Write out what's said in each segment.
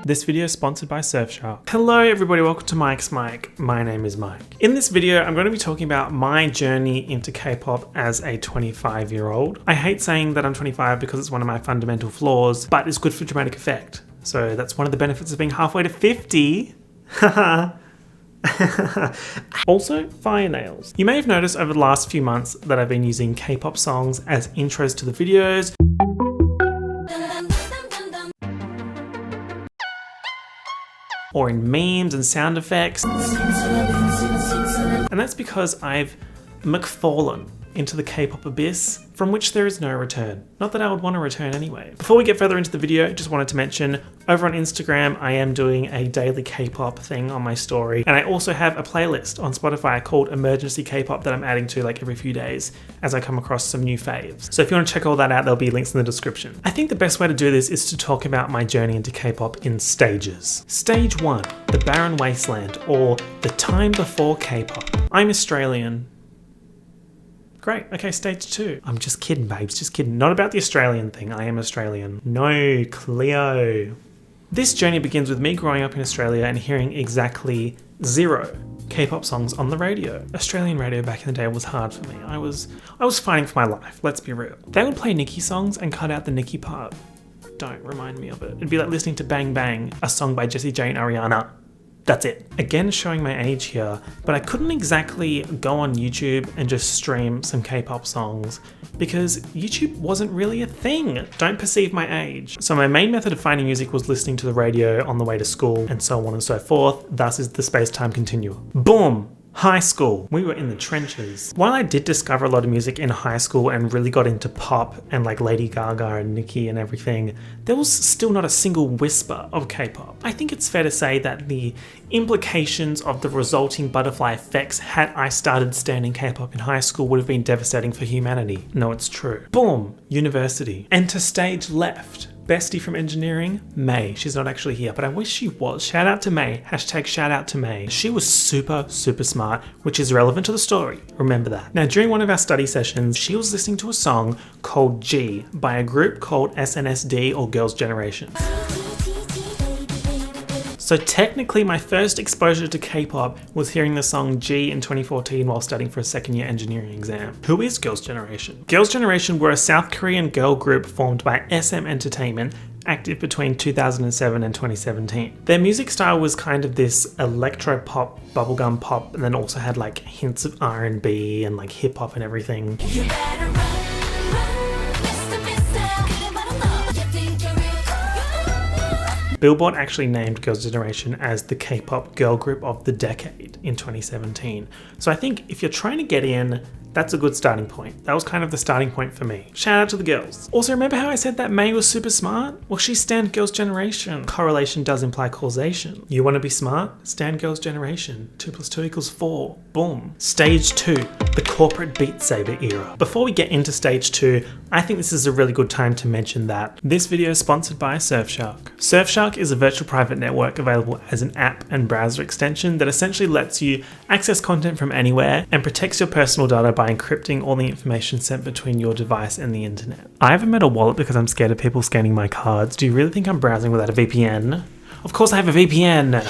This video is sponsored by Surfshark. Hello everybody, welcome to Mike's Mike. My name is Mike. In this video, I'm going to be talking about my journey into K-pop as a 25-year-old. I hate saying that I'm 25 because it's one of my fundamental flaws, but it's good for dramatic effect. So that's one of the benefits of being halfway to 50. Haha. Also, fire nails. You may have noticed over the last few months that I've been using K-pop songs as intros to the videos. Or in memes and sound effects. And that's because I've McFallen into the K-pop abyss from which there is no return. Not that I would want to return anyway. Before we get further into the video, just wanted to mention over on Instagram, I am doing a daily K-pop thing on my story. And I also have a playlist on Spotify called Emergency K-pop that I'm adding to like every few days as I come across some new faves. So if you want to check all that out, there'll be links in the description. I think the best way to do this is to talk about my journey into K-pop in stages. Stage 1, the barren wasteland, or the time before K-pop. I'm Australian. Great, okay, stage 2. I'm just kidding, babes, just kidding. Not about the Australian thing, I am Australian. No, Cleo. This journey begins with me growing up in Australia and hearing exactly 0 K-pop songs on the radio. Australian radio back in the day was hard for me. I was fighting for my life, let's be real. They would play Nicki songs and cut out the Nicki part. Don't remind me of it. It'd be like listening to Bang Bang, a song by Jessie J and Ariana. That's it. Again, showing my age here, but I couldn't exactly go on YouTube and just stream some K-pop songs because YouTube wasn't really a thing. Don't perceive my age. So my main method of finding music was listening to the radio on the way to school and so on and so forth. Thus is the space-time continuum. Boom! High school. We were in the trenches. While I did discover a lot of music in high school and really got into pop and like Lady Gaga and Nicki and everything, there was still not a single whisper of K-pop. I think it's fair to say that the implications of the resulting butterfly effects had I started standing K-pop in high school would have been devastating for humanity. No, it's true. Boom! University. Enter stage left. Bestie from engineering, May. She's not actually here, but I wish she was. Shout out to May. Hashtag shout out to May. She was super smart, which is relevant to the story. Remember that. Now, during one of our study sessions, she was listening to a song called G by a group called SNSD or Girls' Generation. So technically my first exposure to K-pop was hearing the song G in 2014 while studying for a second year engineering exam. Who is Girls' Generation? Girls' Generation were a South Korean girl group formed by SM Entertainment, active between 2007 and 2017. Their music style was kind of this electro-pop, bubblegum pop, and then also had like hints of R&B and like hip-hop and everything. Billboard actually named Girls' Generation as the K-pop girl group of the decade in 2017. So I think if you're trying to get in, that's a good starting point. That was kind of the starting point for me. Shout out to the girls. Also, remember how I said that May was super smart? Well, she stand Girls' Generation. Correlation does imply causation. You want to be smart? Stand Girls' Generation. 2 + 2 = 4. Boom. Stage 2, the corporate Beat Saber era. Before we get into stage 2, I think this is a really good time to mention that this video is sponsored by Surfshark. Surfshark is a virtual private network available as an app and browser extension that essentially lets you access content from anywhere and protects your personal data by encrypting all the information sent between your device and the internet. I haven't made a wallet because I'm scared of people scanning my cards. Do you really think I'm browsing without a VPN? Of course I have a VPN!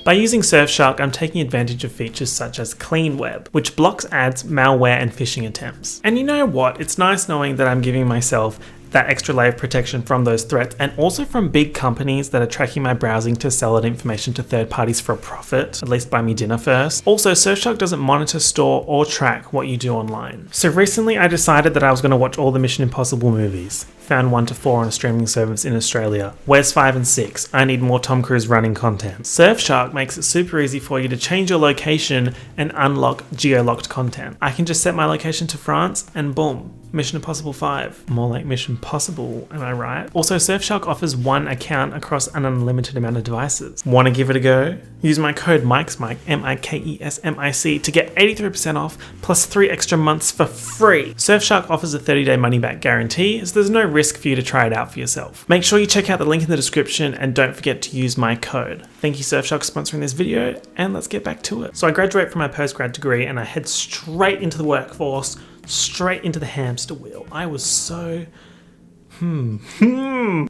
By using Surfshark, I'm taking advantage of features such as Clean Web, which blocks ads, malware, and phishing attempts. And you know what? It's nice knowing that I'm giving myself that extra layer of protection from those threats and also from big companies that are tracking my browsing to sell that information to third parties for a profit, at least buy me dinner first. Also, Surfshark doesn't monitor, store, or track what you do online. So recently I decided that I was going to watch all the Mission Impossible movies. Found 1 to 4 on a streaming service in Australia. Where's 5 and 6? I need more Tom Cruise running content. Surfshark makes it super easy for you to change your location and unlock geo-locked content. I can just set my location to France and boom, Mission Impossible 5. More like Mission Possible, am I right? Also, Surfshark offers 1 account across an unlimited amount of devices. Want to give it a go? Use my code MikesMike, MIKESMIC, to get 83% off plus 3 extra months for free. Surfshark offers a 30-day money-back guarantee, so there's no risk for you to try it out for yourself. Make sure you check out the link in the description and don't forget to use my code. Thank you Surfshark for sponsoring this video, and let's get back to it. So I graduate from my postgrad degree and I head straight into the workforce, straight into the hamster wheel. I was so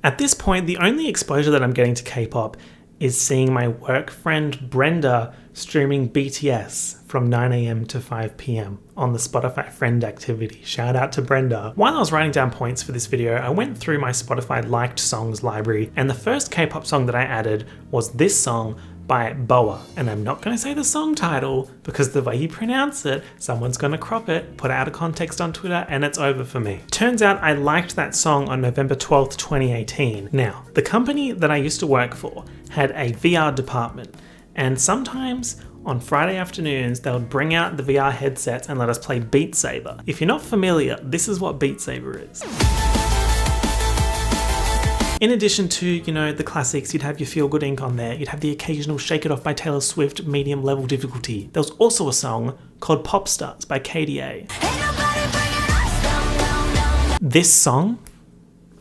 At this point, the only exposure that I'm getting to K-pop is seeing my work friend Brenda streaming BTS from 9 AM to 5 PM on the Spotify friend activity. Shout out to Brenda. While I was writing down points for this video, I went through my Spotify liked songs library, and the first K-pop song that I added was this song by Boa. And I'm not going to say the song title because the way you pronounce it, someone's going to crop it, put it out of context on Twitter, and it's over for me. Turns out I liked that song on November 12th, 2018. Now, the company that I used to work for had a VR department, and sometimes on Friday afternoons, they would bring out the VR headsets and let us play Beat Saber. If you're not familiar, this is what Beat Saber is. In addition to, you know, the classics, you'd have your Feel Good Inc on there, you'd have the occasional Shake It Off by Taylor Swift medium level difficulty. There was also a song called Pop Stars by KDA. This song,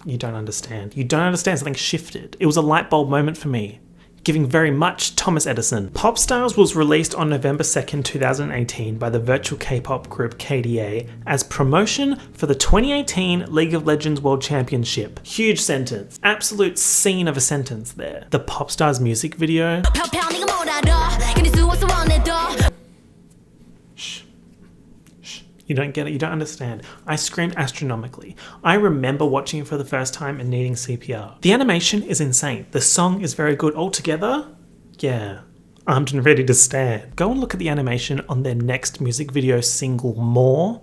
you don't understand. You don't understand, something shifted. It was a light bulb moment for me, giving very much Thomas Edison. Pop Stars was released on November 2nd, 2018 by the virtual K-pop group KDA as promotion for the 2018 League of Legends World Championship. Huge sentence. Absolute scene of a sentence there. The Pop Stars music video. You don't get it, you don't understand. I screamed astronomically. I remember watching it for the first time and needing CPR. The animation is insane. The song is very good altogether. Yeah, armed and ready to stand. Go and look at the animation on their next music video single, More.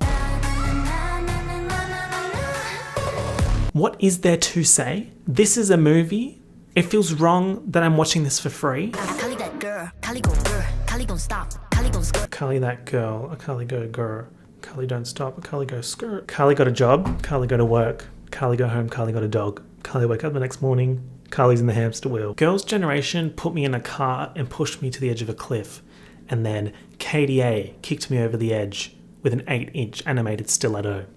What is there to say? This is a movie. It feels wrong that I'm watching this for free. Kali that girl, Kali go girl, Kali don't stop, Kali don't skirt. Kali that girl, a Kali go girl. Kali don't stop, Kali go skirt. Kali got a job, Kali go to work, Kali go home, Kali got a dog. Kali wake up the next morning, Kali's in the hamster wheel. Girls' Generation put me in a car and pushed me to the edge of a cliff. And then KDA kicked me over the edge with an 8-inch animated stiletto.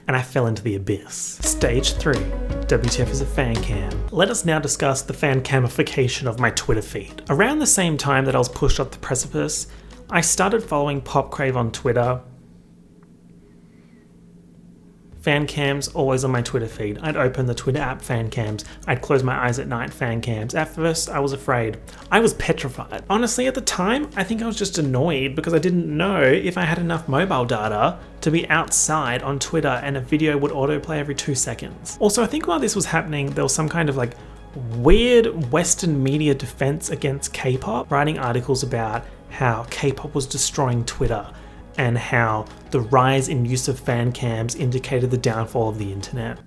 And I fell into the abyss. Stage 3. WTF is a fan cam. Let us now discuss the fan camification of my Twitter feed. Around the same time that I was pushed off the precipice, I started following Pop Crave on Twitter. Fan cams always on my Twitter feed. I'd open the Twitter app, fan cams. I'd close my eyes at night, fan cams. At first, I was afraid. I was petrified. Honestly, at the time, I think I was just annoyed because I didn't know if I had enough mobile data to be outside on Twitter and a video would autoplay every 2 seconds. Also, I think while this was happening, there was some kind of like weird Western media defense against K-pop, writing articles about how K-pop was destroying Twitter and how the rise in use of fan cams indicated the downfall of the internet.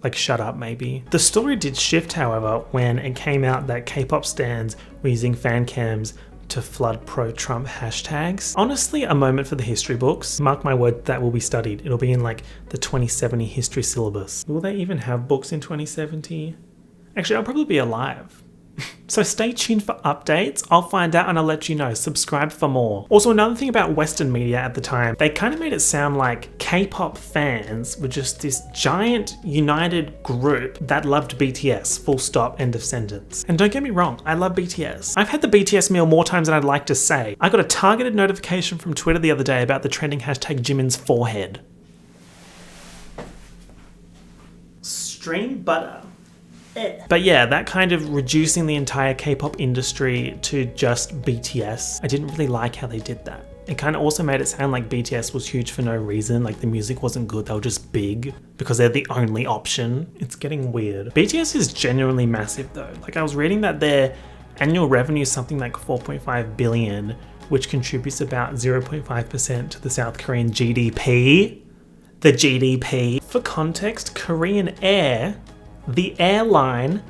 Like, shut up, maybe. The story did shift, however, when it came out that K-pop stans were using fan cams to flood pro-Trump hashtags. Honestly, a moment for the history books. Mark my word, that will be studied. It'll be in like the 2070 history syllabus. Will they even have books in 2070? Actually, I'll probably be alive. So stay tuned for updates. I'll find out and I'll let you know. Subscribe for more. Also, another thing about Western media at the time, they kind of made it sound like K-pop fans were just this giant united group that loved BTS, full stop, end of sentence. And don't get me wrong, I love BTS. I've had the BTS meal more times than I'd like to say. I got a targeted notification from Twitter the other day about the trending hashtag Jimin's forehead. Stream butter. But yeah, that kind of reducing the entire K-pop industry to just BTS, I didn't really like how they did that. It kind of also made it sound like BTS was huge for no reason, like the music wasn't good, they were just big because they're the only option. It's getting weird. BTS is genuinely massive though. Like, I was reading that their annual revenue is something like 4.5 billion, which contributes about 0.5% to the South Korean GDP. The GDP. For context, Korean Air, the airline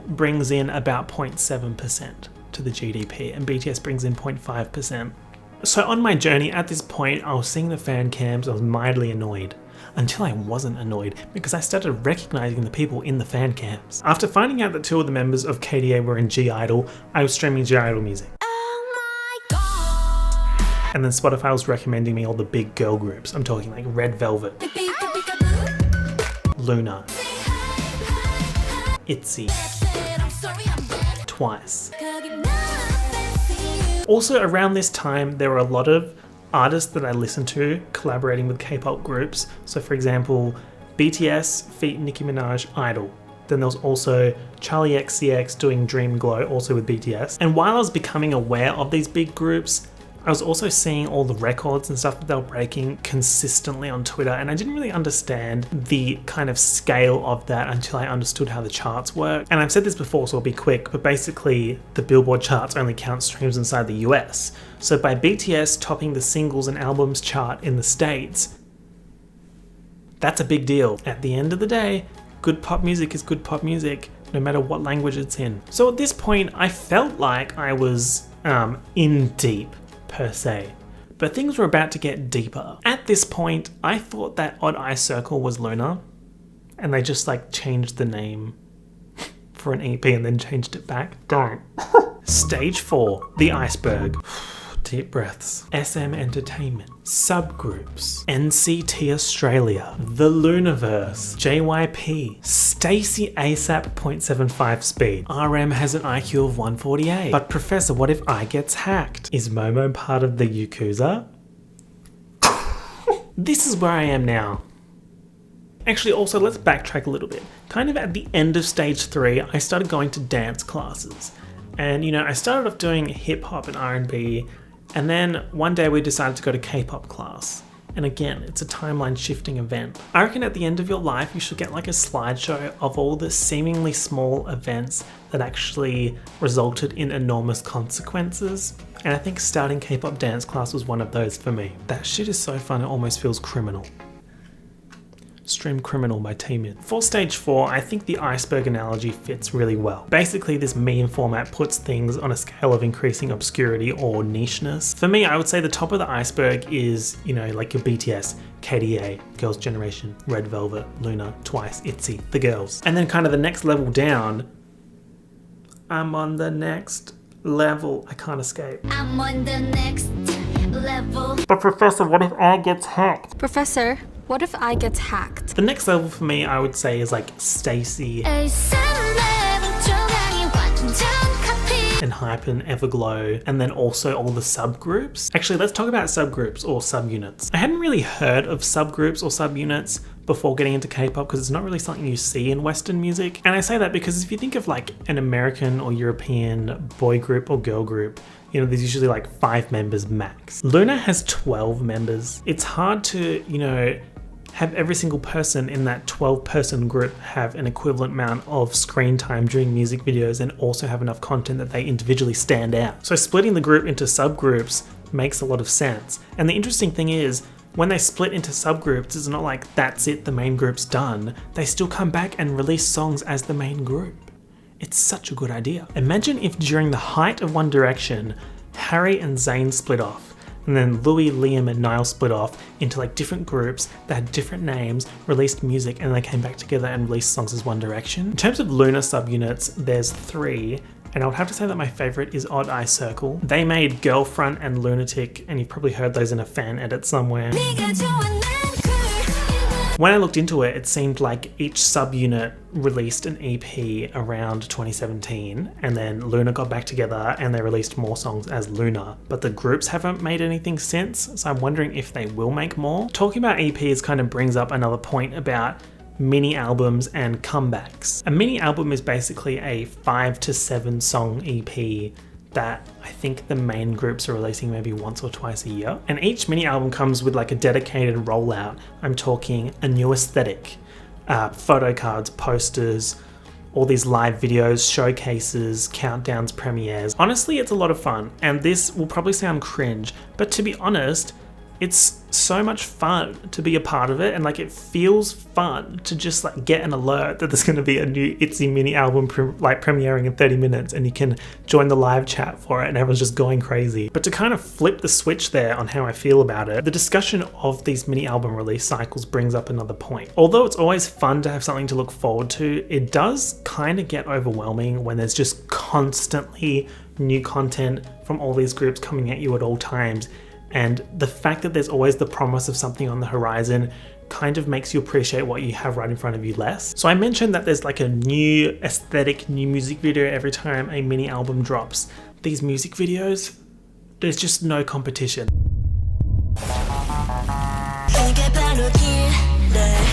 brings in about 0.7% to the GDP, and BTS brings in 0.5%. So on my journey at this point, I was seeing the fan cams, I was mildly annoyed, until I wasn't annoyed because I started recognizing the people in the fan cams. After finding out that 2 of the members of KDA were in G-Idol, I was streaming G-Idol music. Oh my God. And then Spotify was recommending me all the big girl groups. I'm talking like Red Velvet, Luna, ITZY, Twice. Also around this time, there were a lot of artists that I listened to collaborating with K-pop groups. So for example, BTS feat Nicki Minaj, Idol. Then there was also Charlie XCX doing Dream Glow, also with BTS. And while I was becoming aware of these big groups, I was also seeing all the records and stuff that they were breaking consistently on Twitter, and I didn't really understand the kind of scale of that until I understood how the charts work. And I've said this before, so I'll be quick, but basically the Billboard charts only count streams inside the US. So by BTS topping the singles and albums chart in the States, that's a big deal. At the end of the day, good pop music is good pop music, no matter what language it's in. So at this point, I felt like I was in deep, per se, but things were about to get deeper. At this point, I thought that Odd Eye Circle was Luna, and they just like changed the name for an EP and then changed it back. Don't. Stage 4, The Iceberg. Deep breaths. SM Entertainment. Subgroups. NCT Australia. The Luniverse. JYP. Stacy ASAP 0.75 speed. RM has an IQ of 148. But Professor, what if I gets hacked? Is Momo part of the Yakuza? This is where I am now. Actually, also, let's backtrack a little bit. Kind of at the end of stage 3, I started going to dance classes. And, you know, I started off doing hip hop and R&B, and then one day we decided to go to K-pop class. And again, it's a timeline shifting event. I reckon at the end of your life, you should get like a slideshow of all the seemingly small events that actually resulted in enormous consequences. And I think starting K-pop dance class was one of those for me. That shit is so fun, it almost feels criminal. Stream Criminal by Taemin. For stage 4, I think the iceberg analogy fits really well. Basically, this meme format puts things on a scale of increasing obscurity or nicheness. For me, I would say the top of the iceberg is, you know, like your BTS, KDA, Girls' Generation, Red Velvet, Luna, Twice, ITZY, the girls. And then kind of the next level down, I'm on the next level. I can't escape. I'm on the next level. But Professor, what if I gets hacked? Professor, what if I get hacked? The next level for me, I would say, is like Stacy and Hype and Everglow, and then also all the subgroups. Actually, let's talk about subgroups or subunits. I hadn't really heard of subgroups or subunits before getting into K-pop because it's not really something you see in Western music. And I say that because if you think of like an American or European boy group or girl group, you know, there's usually like 5 members max. Luna has 12 members. It's hard to, you know, have every single person in that 12-person group have an equivalent amount of screen time during music videos and also have enough content that they individually stand out. So splitting the group into subgroups makes a lot of sense. And the interesting thing is, when they split into subgroups, it's not like that's it, the main group's done. They still come back and release songs as the main group. It's such a good idea. Imagine if during the height of One Direction, Harry and Zayn split off, and then Louis, Liam and Niall split off into like different groups that had different names, released music, and they came back together and released songs as One Direction. In terms of Luna subunits, there's 3, and I would have to say that my favorite is Odd Eye Circle. They made Girlfront and Lunatic, and you've probably heard those in a fan edit somewhere. When I looked into it, it seemed like each subunit released an EP around 2017, and then Luna got back together and they released more songs as Luna, but the groups haven't made anything since, so I'm wondering if they will make more. Talking about EPs kind of brings up another point about mini albums and comebacks. A mini album is basically a 5 to 7 song EP that I think the main groups are releasing maybe once or twice a year. And each mini album comes with like a dedicated rollout. I'm talking a new aesthetic, photo cards, posters, all these live videos, showcases, countdowns, premieres. Honestly, it's a lot of fun. And this will probably sound cringe, but to be honest, it's so much fun to be a part of it, and like it feels fun to just like get an alert that there's going to be a new ITZY mini album premiering in 30 minutes and you can join the live chat for it and everyone's just going crazy. But to kind of flip the switch there on how I feel about it, the discussion of these mini album release cycles brings up another point. Although it's always fun to have something to look forward to, it does kind of get overwhelming when there's just constantly new content from all these groups coming at you at all times. And the fact that there's always the promise of something on the horizon kind of makes you appreciate what you have right in front of you less. So I mentioned that there's like a new aesthetic, new music video every time a mini album drops. These music videos, there's just no competition.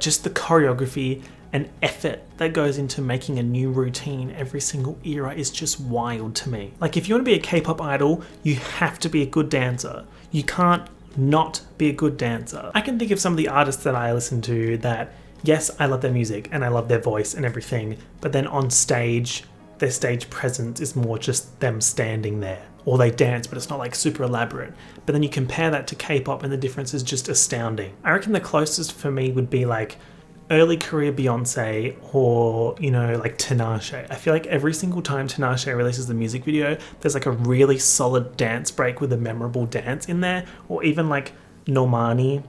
just the choreography and effort that goes into making a new routine every single era is just wild to me. Like, if you want to be a K-pop idol, you have to be a good dancer. You can't not be a good dancer. I can think of some of the artists that I listen to that, yes, I love their music and I love their voice and everything, but then on stage, their stage presence is more just them standing there. Or they dance, but it's not like super elaborate. But then you compare that to K-pop and the difference is just astounding. I reckon the closest for me would be like early career Beyonce or, you know, like Tinashe. I feel like every single time Tinashe releases the music video, there's like a really solid dance break with a memorable dance in there. Or even like Normani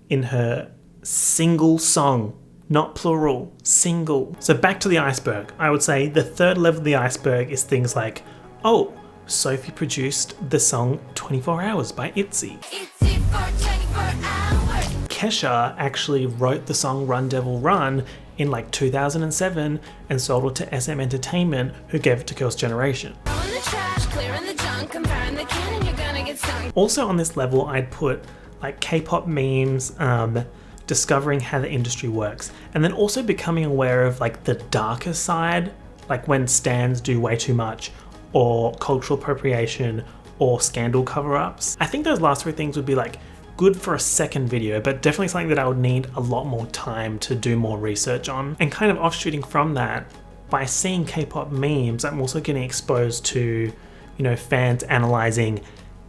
in her single song, not plural, single. So back to the iceberg. I would say the third level of the iceberg is things like, oh, Sophie produced the song 24 Hours by ITZY. ITZY for 24 hours. Kesha actually wrote the song Run Devil Run in like 2007 and sold it to SM Entertainment, who gave it to Girls' Generation. Throwing the trash, clearing the junk, comparing the can, you're gonna get stung. Also on this level, I'd put like K-pop memes, discovering how the industry works, and then also becoming aware of like the darker side, like when stans do way too much, or cultural appropriation, or scandal cover-ups. I think those last three things would be like good for a second video, but definitely something that I would need a lot more time to do more research on. And kind of offshooting from that, by seeing K-pop memes, I'm also getting exposed to, you know, fans analyzing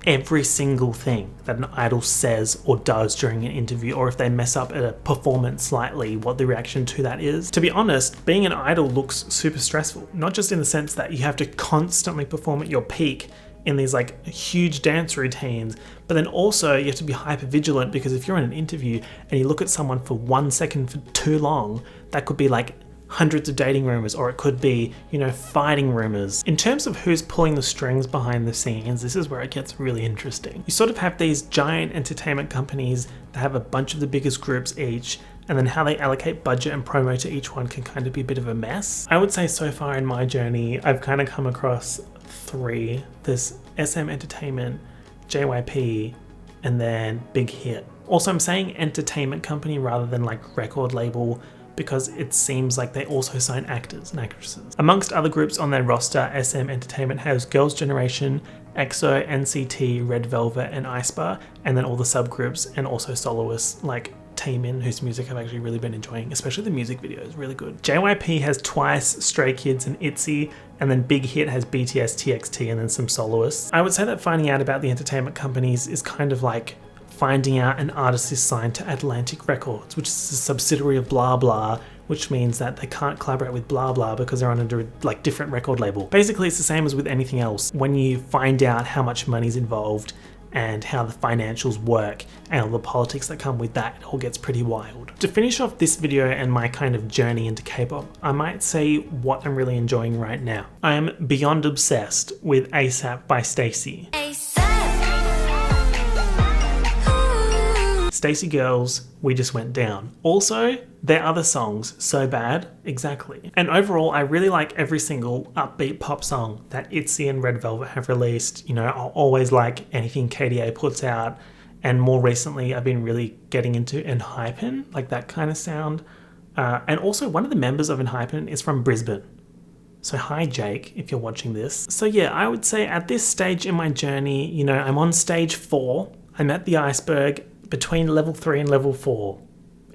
every single thing that an idol says or does during an interview, or if they mess up at a performance slightly, what the reaction to that is. To be honest, being an idol looks super stressful, not just in the sense that you have to constantly perform at your peak in these like huge dance routines, but then also you have to be hyper vigilant, because if you're in an interview and you look at someone for 1 second for too long, that could be like hundreds of dating rumors, or it could be, you know, fighting rumors. In terms of who's pulling the strings behind the scenes, this is where it gets really interesting. You sort of have these giant entertainment companies that have a bunch of the biggest groups each, and then how they allocate budget and promo to each one can kind of be a bit of a mess. I would say so far in my journey, I've kind of come across three. There's SM Entertainment, JYP, and then Big Hit. Also, I'm saying entertainment company rather than like record label, because it seems like they also sign actors and actresses. Amongst other groups on their roster, SM Entertainment has Girls' Generation, EXO, NCT, Red Velvet, and iceberg, and then all the subgroups and also soloists like Taemin, whose music I've actually really been enjoying, especially the music videos, really good. JYP has Twice, Stray Kids, and ITZY, and then Big Hit has BTS, TXT, and then some soloists. I would say that finding out about the entertainment companies is kind of like finding out an artist is signed to Atlantic Records, which is a subsidiary of Blah Blah, which means that they can't collaborate with Blah Blah because they're under like different record label. Basically, it's the same as with anything else. When you find out how much money's involved and how the financials work and all the politics that come with that, it all gets pretty wild. To finish off this video and my kind of journey into K-pop, I might say what I'm really enjoying right now. I am beyond obsessed with ASAP by Stacey. Stacey Girls, We Just Went Down. Also, their other songs, So Bad, exactly. And overall, I really like every single upbeat pop song that ITZY and Red Velvet have released. You know, I'll always like anything KDA puts out. And more recently, I've been really getting into Enhypen, like that kind of sound. And also, one of the members of Enhypen is from Brisbane. So hi Jake, if you're watching this. So yeah, I would say at this stage in my journey, you know, I'm on stage 4. I'm at the iceberg, between level 3 and level 4,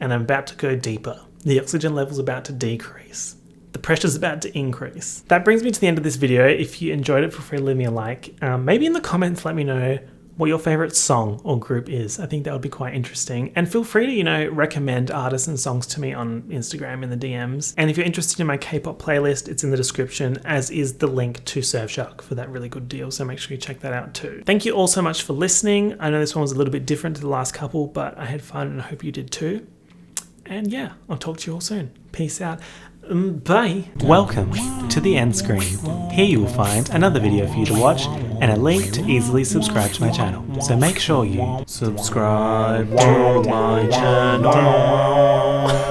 and I'm about to go deeper. The oxygen level's about to decrease. The pressure's about to increase. That brings me to the end of this video. If you enjoyed it, feel free to leave me a like. Maybe in the comments let me know what your favorite song or group is. I think that would be quite interesting. And feel free to, you know, recommend artists and songs to me on Instagram in the DMs. And if you're interested in my K-pop playlist, it's in the description, as is the link to Surfshark for that really good deal. So make sure you check that out too. Thank you all so much for listening. I know this one was a little bit different to the last couple, but I had fun and I hope you did too. And yeah, I'll talk to you all soon. Peace out. Bye. Welcome to the end screen. Here you will find another video for you to watch and a link to easily subscribe to my channel. So make sure you subscribe to my channel.